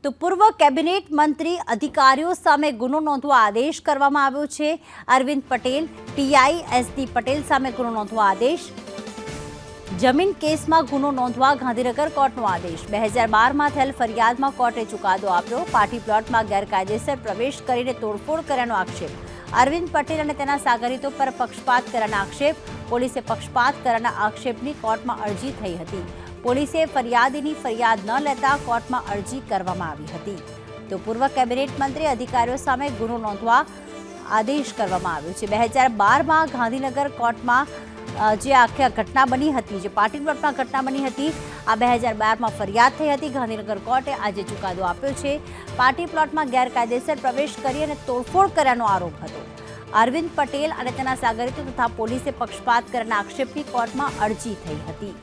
તો પૂર્વ કેબિનેટ મંત્રી અધિકારીઓ સામે ગુનો નોંધવા આદેશ કરવામાં આવ્યો છે। અરવિંદ પટેલ પીઆઈ એસડી પટેલ સામે ગુનો નોંધવા આદેશ। જમીન કેસમાં ગુનો નોંધવા ગાંધીનગર કોર્ટનો આદેશ। 2012માં થયેલ ફરિયાદમાં કોર્ટે ચુકાદો આપ્યો। પાર્ટી પ્લોટમાં ગેરકાયદેસર પ્રવેશ કરીને તોડફોડ કર્યાનો આક્ષેપ। અરવિંદ પટેલ અને તેના સાગરીતો પર પક્ષપાત કર્યાના આક્ષેપ। પોલીસે પક્ષપાત કર્યાના આક્ષેપની કોર્ટમાં અરજી થઈ હતી। પોલીસે ફરિયાદીની ફરિયાદ ન લેતા કોર્ટમાં અરજી કરવામાં આવી હતી। તો પૂર્વ કેબિનેટ મંત્રી અધિકારીઓ સામે ગુનો નોંધવા આદેશ કરવામાં આવ્યો છે। 2012માં ગાંધીનગર કોર્ટમાં જે આખી ઘટના બની હતી, જે પાર્ટી પ્લોટમાં ઘટના બની હતી, આ 2012માં ફરિયાદ થઈ હતી। ગાંધીનગર કોર્ટે આજે ચુકાદો આપ્યો છે। પાર્ટી પ્લોટમાં ગેરકાયદેસર પ્રવેશ કરી અને તોડફોડ કર્યાનો આરોપ હતો। અરવિંદ પટેલ અને તેના સાગરીતો તથા પોલીસે પક્ષપાત કર્યાના આક્ષેપની કોર્ટમાં અરજી થઈ હતી।